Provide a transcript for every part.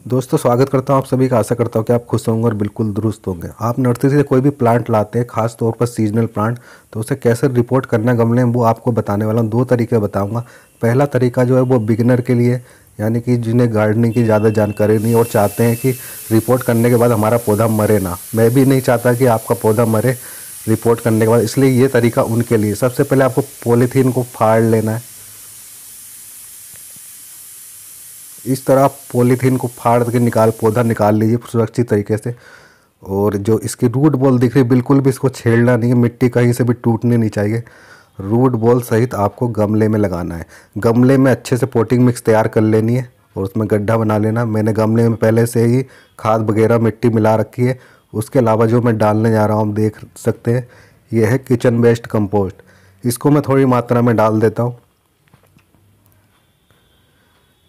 दोस्तों स्वागत करता हूं आप सभी का। आशा करता हूं कि आप खुश होंगे और बिल्कुल दुरुस्त होंगे। आप नर्सरी से कोई भी प्लांट लाते हैं, खास तौर पर सीजनल प्लांट, तो उसे कैसे रिपोर्ट करना है गमले में, वो आपको बताने वाला हूं। दो तरीके बताऊंगा। पहला तरीका जो है वो बिगिनर के लिए, यानी कि जिन्हें गार्डनिंग की ज़्यादा जानकारी नहीं और चाहते हैं कि रिपोर्ट करने के बाद हमारा पौधा मरे ना। मैं भी नहीं चाहता कि आपका पौधा मरे रिपोर्ट करने के बाद, इसलिए ये तरीका उनके लिए। सबसे पहले आपको पॉलीथीन को फाड़ लेना है। इस तरह आप पॉलीथीन को फाड़ के पौधा निकाल लीजिए सुरक्षित तरीके से। और जो इसकी रूट बॉल दिख रही है, बिल्कुल भी इसको छेड़ना नहीं है, मिट्टी कहीं से भी टूटनी नहीं चाहिए। रूट बॉल सहित आपको गमले में लगाना है। गमले में अच्छे से पोटिंग मिक्स तैयार कर लेनी है और उसमें गड्ढा बना लेना। मैंने गमले में पहले से ही खाद वगैरह मिट्टी मिला रखी है। उसके अलावा जो मैं डालने जा रहा हूँ आप देख सकते हैं, यह है किचन वेस्ट कंपोस्ट। इसको मैं थोड़ी मात्रा में डाल देता हूँ,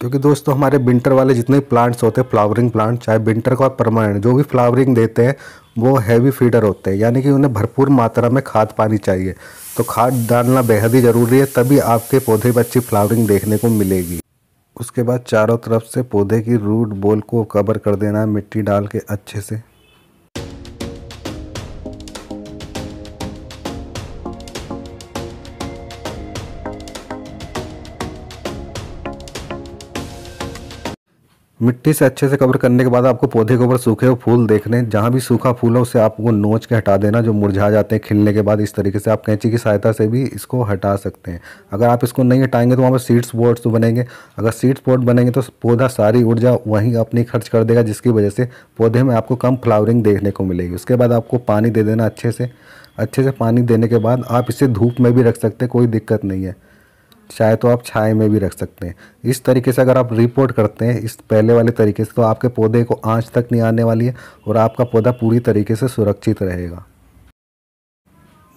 क्योंकि दोस्तों हमारे विंटर वाले जितने प्लांट्स होते हैं, फ्लावरिंग प्लांट, चाहे विंटर का परमानेंट, जो भी फ्लावरिंग देते हैं वो हैवी फीडर होते हैं, यानी कि उन्हें भरपूर मात्रा में खाद पानी चाहिए। तो खाद डालना बेहद ही ज़रूरी है, तभी आपके पौधे में अच्छी फ्लावरिंग देखने को मिलेगी। उसके बाद चारों तरफ से पौधे की रूट बॉल को कवर कर देना है मिट्टी डाल के अच्छे से। मिट्टी से अच्छे से कवर करने के बाद आपको पौधे के ऊपर सूखे हुए फूल देखने, जहाँ भी सूखा फूल है उसे आपको नोच के हटा देना, जो मुरझा जाते हैं खिलने के बाद। इस तरीके से आप कैंची की सहायता से भी इसको हटा सकते हैं। अगर आप इसको नहीं हटाएंगे तो वहाँ पर सीड स्पॉट्स तो बनेंगे। अगर सीड स्पॉट बनेंगे तो पौधा सारी ऊर्जा वहीं अपनी खर्च कर देगा, जिसकी वजह से पौधे में आपको कम फ्लावरिंग देखने को मिलेगी। उसके बाद आपको पानी दे देना अच्छे से पानी देने के बाद आप इसे धूप में भी रख सकते हैं, कोई दिक्कत नहीं है। चाहे तो आप छाए में भी रख सकते हैं। इस तरीके से अगर आप रिपोर्ट करते हैं इस पहले वाले तरीके से, तो आपके पौधे को आंच तक नहीं आने वाली है और आपका पौधा पूरी तरीके से सुरक्षित रहेगा।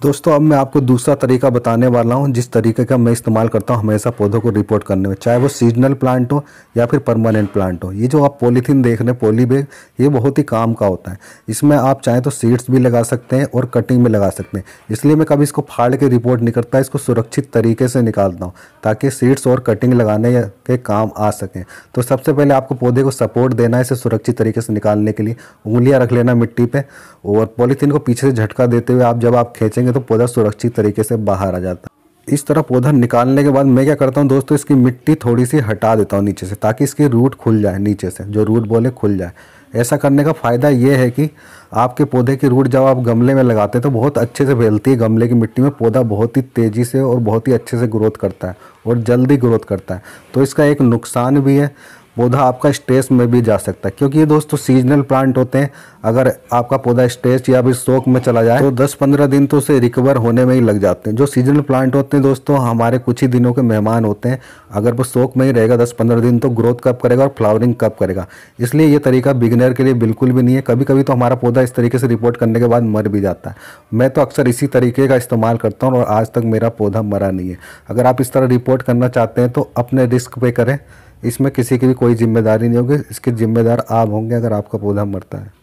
दोस्तों अब मैं आपको दूसरा तरीका बताने वाला हूं, जिस तरीके का मैं इस्तेमाल करता हूं हमेशा पौधों को रिपोर्ट करने में, चाहे वो सीजनल प्लांट हो या फिर परमानेंट प्लांट हो। ये जो आप पॉलीथीन देख रहे हैं, पॉली बैग, ये बहुत ही काम का होता है। इसमें आप चाहें तो सीड्स भी लगा सकते हैं और कटिंग में लगा सकते हैं। इसलिए मैं कभी इसको फाड़ के रिपोर्ट नहीं करता, इसको सुरक्षित तरीके से निकालता हूँ ताकि सीड्स और कटिंग लगाने के काम आ सकें। तो सबसे पहले आपको पौधे को सपोर्ट देना है इसे सुरक्षित तरीके से निकालने के लिए। उंगलियाँ रख लेना मिट्टी पर और पॉलीथीन को पीछे से झटका देते हुए आप जब आप खींचेंगे तो पौधा सुरक्षित तरीके से बाहर आ जाता है। इस तरह पौधा निकालने के बाद मैं क्या करता हूँ दोस्तों, इसकी मिट्टी थोड़ी सी हटा देता हूँ नीचे से, ताकि इसकी रूट खुल जाए, नीचे से जो रूट बॉल खुल जाए। ऐसा करने का फ़ायदा ये है कि आपके पौधे की रूट जब आप गमले में लगाते हैं तो बहुत अच्छे से फैलती है गमले की मिट्टी में। पौधा बहुत ही तेज़ी से और बहुत ही अच्छे से ग्रोथ करता है और जल्दी ग्रोथ करता है। तो इसका एक नुकसान भी है, पौधा आपका स्ट्रेस में भी जा सकता है, क्योंकि ये दोस्तों सीजनल प्लांट होते हैं। अगर आपका पौधा स्ट्रेस या फिर शोक में चला जाए तो 10-15 दिन तो उसे रिकवर होने में ही लग जाते हैं। जो सीजनल प्लांट होते हैं दोस्तों हमारे कुछ ही दिनों के मेहमान होते हैं। अगर वो शोक में ही रहेगा 10-15 दिन तो ग्रोथ कब करेगा और फ्लावरिंग कब करेगा। इसलिए ये तरीका बिगिनर के लिए बिल्कुल भी नहीं है। कभी कभी तो हमारा पौधा इस तरीके से रिपोर्ट करने के बाद मर भी जाता है। मैं तो अक्सर इसी तरीके का इस्तेमाल करता हूँ और आज तक मेरा पौधा मरा नहीं है। अगर आप इस तरह रिपोर्ट करना चाहते हैं तो अपने रिस्क पे करें, इसमें किसी की भी कोई जिम्मेदारी नहीं होगी। इसके जिम्मेदार आप होंगे अगर आपका पौधा मरता है।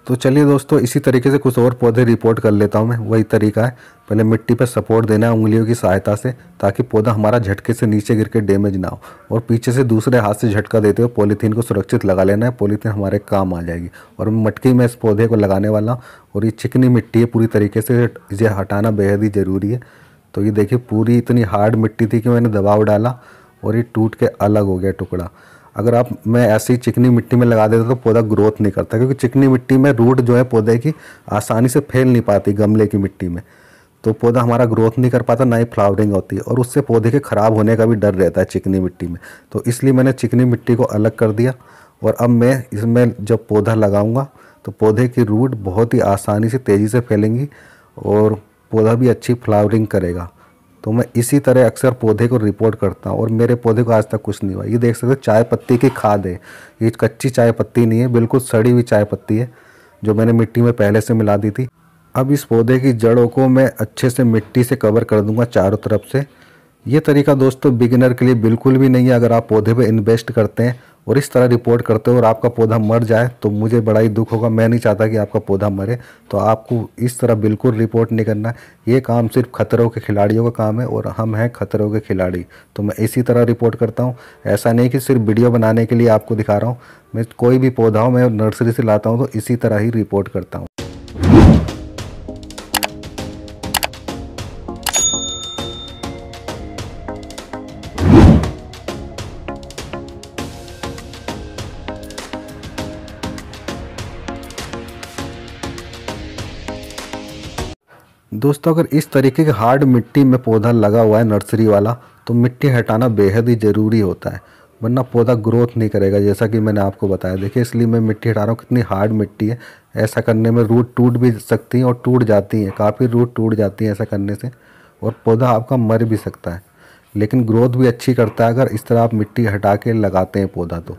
तो चलिए दोस्तों इसी तरीके से कुछ और पौधे रिपोर्ट कर लेता हूं मैं। वही तरीका है, पहले मिट्टी पर सपोर्ट देना है उंगलियों की सहायता से, ताकि पौधा हमारा झटके से नीचे गिर के डैमेज ना हो। और पीछे से दूसरे हाथ से झटका देते हुए पॉलीथीन को सुरक्षित लगा लेना है। पॉलीथीन हमारे काम आ जाएगी। और मटकी में इस पौधे को लगाने वाला हूँ। और ये चिकनी मिट्टी है, पूरी तरीके से इसे हटाना बेहद ही ज़रूरी है। तो ये देखिए पूरी इतनी हार्ड मिट्टी थी कि मैंने दबाव डाला और ये टूट के अलग हो गया टुकड़ा। अगर मैं ऐसी चिकनी मिट्टी में लगा देता तो पौधा ग्रोथ नहीं करता, क्योंकि चिकनी मिट्टी में रूट जो है पौधे की आसानी से फैल नहीं पाती गमले की मिट्टी में। तो पौधा हमारा ग्रोथ नहीं कर पाता, ना ही फ्लावरिंग होती है, और उससे पौधे के ख़राब होने का भी डर रहता है चिकनी मिट्टी में। तो इसलिए मैंने चिकनी मिट्टी को अलग कर दिया। और अब मैं इसमें जब पौधा लगाऊंगा तो पौधे की रूट बहुत ही आसानी से तेज़ी से फैलेंगी और पौधा भी अच्छी फ्लावरिंग करेगा। तो मैं इसी तरह अक्सर पौधे को रिपोर्ट करता हूँ और मेरे पौधे को आज तक कुछ नहीं हुआ। ये देख सकते हो चाय पत्ती की खाद है, ये कच्ची चाय पत्ती नहीं है, बिल्कुल सड़ी हुई चाय पत्ती है जो मैंने मिट्टी में पहले से मिला दी थी। अब इस पौधे की जड़ों को मैं अच्छे से मिट्टी से कवर कर दूंगा चारों तरफ से। ये तरीका दोस्तों बिगिनर के लिए बिल्कुल भी नहीं है। अगर आप पौधे पे इन्वेस्ट करते हैं और इस तरह रिपोर्ट करते हो और आपका पौधा मर जाए तो मुझे बड़ा ही दुख होगा। मैं नहीं चाहता कि आपका पौधा मरे। तो आपको इस तरह बिल्कुल रिपोर्ट नहीं करना है। ये काम सिर्फ खतरों के खिलाड़ियों का काम है और हम हैं खतरों के खिलाड़ी। तो मैं इसी तरह रिपोर्ट करता हूँ। ऐसा नहीं कि सिर्फ वीडियो बनाने के लिए आपको दिखा रहा हूँ। मैं कोई भी पौधा हो मैं नर्सरी से लाता हूँ तो इसी तरह ही रिपोर्ट करता हूँ। दोस्तों अगर इस तरीके की हार्ड मिट्टी में पौधा लगा हुआ है नर्सरी वाला तो मिट्टी हटाना बेहद ही ज़रूरी होता है, वरना पौधा ग्रोथ नहीं करेगा, जैसा कि मैंने आपको बताया। देखिए इसलिए मैं मिट्टी हटा रहा हूँ। कितनी हार्ड मिट्टी है। ऐसा करने में रूट टूट भी सकती हैं और टूट जाती हैं, काफ़ी रूट टूट जाती हैं ऐसा करने से, और पौधा आपका मर भी सकता है। लेकिन ग्रोथ भी अच्छी करता है अगर इस तरह आप मिट्टी हटा के लगाते हैं पौधा तो।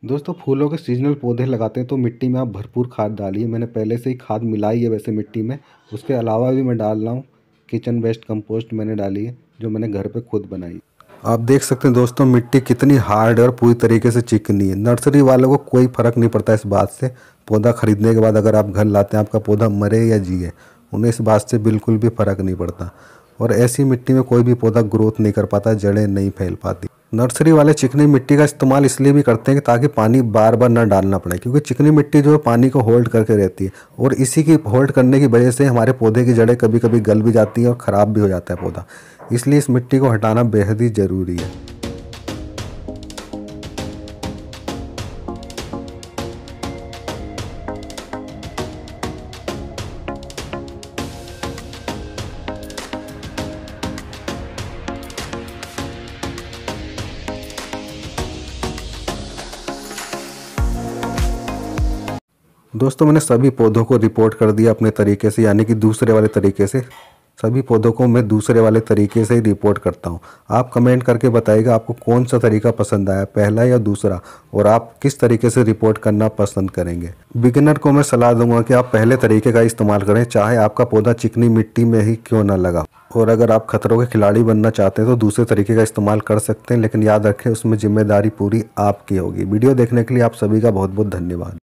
दोस्तों फूलों के सीजनल पौधे लगाते हैं तो मिट्टी में आप भरपूर खाद डालिए। मैंने पहले से ही खाद मिलाई है वैसे मिट्टी में। उसके अलावा भी मैं डाल रहा हूँ किचन वेस्ट कंपोस्ट मैंने डाली है, जो मैंने घर पे खुद बनाई। आप देख सकते हैं दोस्तों मिट्टी कितनी हार्ड है और पूरी तरीके से चिकनी है। नर्सरी वालों को कोई फ़र्क नहीं पड़ता इस बात से। पौधा ख़रीदने के बाद अगर आप घर लाते हैं आपका पौधा मरे या जिए, उन्हें इस बात से बिल्कुल भी फ़र्क नहीं पड़ता। और ऐसी मिट्टी में कोई भी पौधा ग्रोथ नहीं कर पाता, जड़ें नहीं फैल पाती। नर्सरी वाले चिकनी मिट्टी का इस्तेमाल इसलिए भी करते हैं कि ताकि पानी बार बार ना डालना पड़े, क्योंकि चिकनी मिट्टी जो है पानी को होल्ड करके रहती है और इसी की होल्ड करने की वजह से हमारे पौधे की जड़ें कभी कभी गल भी जाती हैं और ख़राब भी हो जाता है पौधा। इसलिए इस मिट्टी को हटाना बेहद ही ज़रूरी है। दोस्तों मैंने सभी पौधों को रिपोर्ट कर दिया अपने तरीके से, यानी कि दूसरे वाले तरीके से। सभी पौधों को मैं दूसरे वाले तरीके से ही रिपोर्ट करता हूं। आप कमेंट करके बताइएगा आपको कौन सा तरीका पसंद आया, पहला या दूसरा, और आप किस तरीके से रिपोर्ट करना पसंद करेंगे। बिगिनर को मैं सलाह दूंगा कि आप पहले तरीके का इस्तेमाल करें, चाहे आपका पौधा चिकनी मिट्टी में ही क्यों ना लगा। और अगर आप खतरों के खिलाड़ी बनना चाहते हैं तो दूसरे तरीके का इस्तेमाल कर सकते हैं, लेकिन याद रखें उसमें जिम्मेदारी पूरी आपकी होगी। वीडियो देखने के लिए आप सभी का बहुत बहुत धन्यवाद।